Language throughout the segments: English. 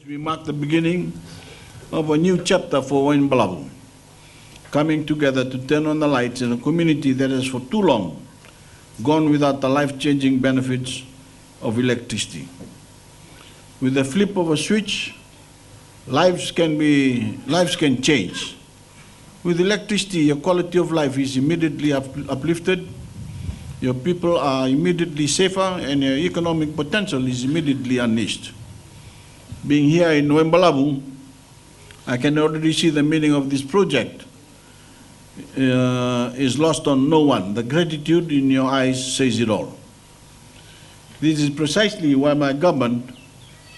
We mark the beginning of a new chapter for Waibalavu, coming together to turn on the lights in a community that has for too long gone without the life-changing benefits of electricity. With the flip of a switch, lives can change. With electricity, your quality of life is immediately uplifted, your people are immediately safer, and your economic potential is immediately unleashed. Being here in Waibalavu, I can already see the meaning of this project is lost on no one. The gratitude in your eyes says it all. This is precisely why my government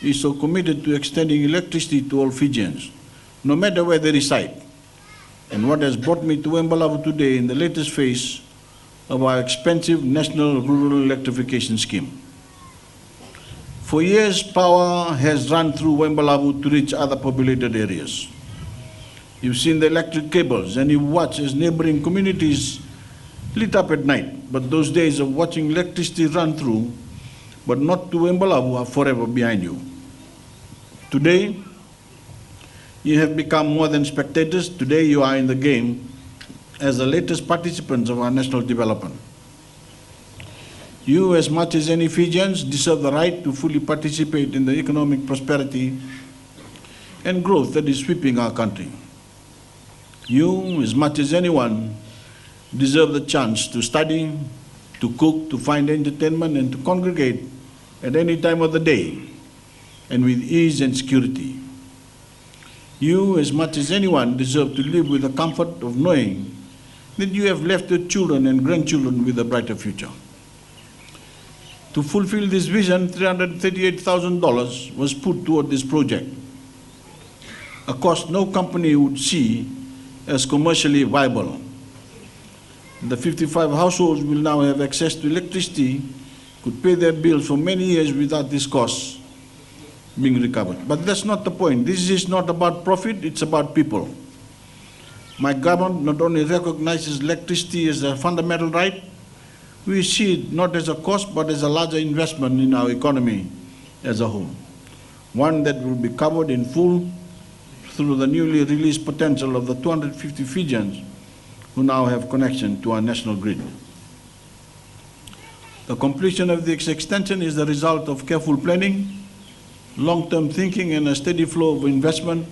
is so committed to extending electricity to all Fijians, no matter where they reside, and what has brought me to Waibalavu today in the latest phase of our expensive national rural electrification scheme. For years, power has run through Waibalavu to reach other populated areas. You've seen the electric cables and you watch as neighboring communities lit up at night. But those days of watching electricity run through, but not to Waibalavu, are forever behind you. Today, you have become more than spectators. Today, you are in the game as the latest participants of our national development. You, as much as any Fijians, deserve the right to fully participate in the economic prosperity and growth that is sweeping our country. You, as much as anyone, deserve the chance to study, to cook, to find entertainment, and to congregate at any time of the day, and with ease and security. You, as much as anyone, deserve to live with the comfort of knowing that you have left your children and grandchildren with a brighter future. To fulfill this vision, $338,000 was put toward this project, a cost no company would see as commercially viable. The 55 households will now have access to electricity, could pay their bills for many years without this cost being recovered. But that's not the point. This is not about profit, it's about people. My government not only recognizes electricity as a fundamental right, we see it not as a cost, but as a larger investment in our economy as a whole. One that will be covered in full through the newly released potential of the 250 Fijians who now have connection to our national grid. The completion of this extension is the result of careful planning, long-term thinking, and a steady flow of investment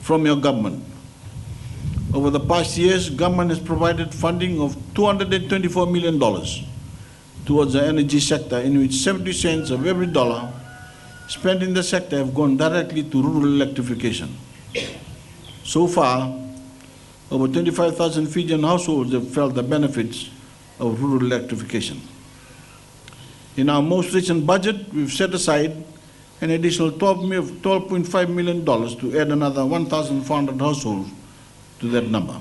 from your government. Over the past years, government has provided funding of $224 million towards the energy sector, in which 70 cents of every dollar spent in the sector have gone directly to rural electrification. So far, over 25,000 Fijian households have felt the benefits of rural electrification. In our most recent budget, we've set aside an additional $12.5 million to add another 1,400 households to that number.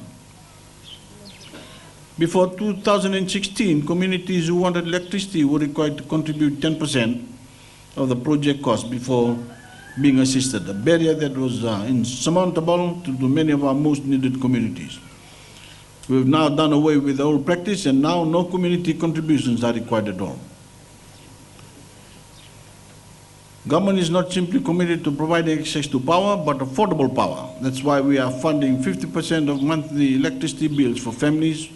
Before 2016, communities who wanted electricity were required to contribute 10% of the project cost before being assisted, a barrier that was insurmountable to many of our most needed communities. We've now done away with the old practice, and now no community contributions are required at all. Government is not simply committed to providing access to power, but affordable power. That's why we are funding 50% of monthly electricity bills for families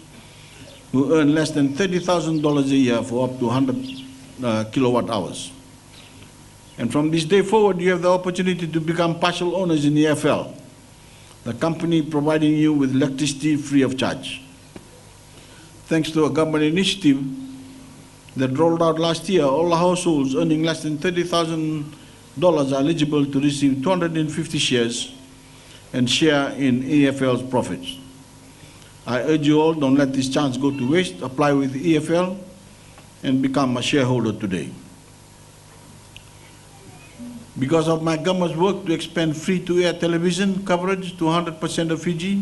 who earn less than $30,000 a year for up to 100 kilowatt hours. And from this day forward, you have the opportunity to become partial owners in EFL, the company providing you with electricity free of charge. Thanks to a government initiative that rolled out last year, all households earning less than $30,000 are eligible to receive 250 shares and share in EFL's profits. I urge you all, don't let this chance go to waste. Apply with EFL and become a shareholder today. Because of my government's work to expand free-to-air television coverage to 100% of Fiji,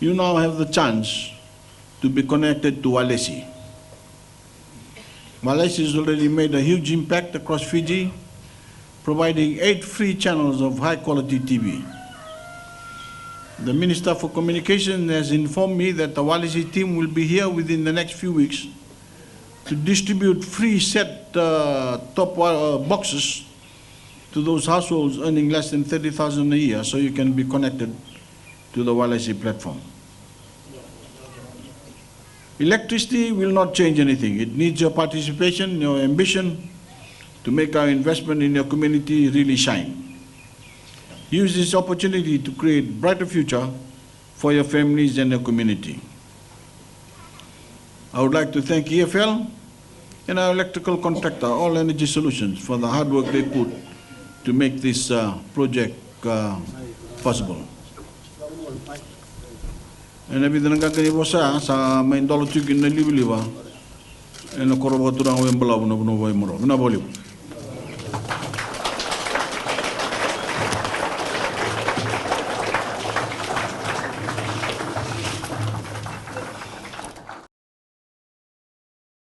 you now have the chance to be connected to Walesi. Walesi has already made a huge impact across Fiji, providing 8 free channels of high-quality TV. The Minister for Communication has informed me that the Walesi team will be here within the next few weeks to distribute free set-top boxes to those households earning less than $30,000 a year, so you can be connected to the Walesi platform. Electricity will not change anything. It needs your participation, your ambition to make our investment in your community really shine. Use this opportunity to create a brighter future for your families and your community. I would like to thank EFL and our electrical contractor, All Energy Solutions, for the hard work they put to make this project possible. And everything that I was sa main dollar chicken na liba, and a corroborator ang Waibalavu no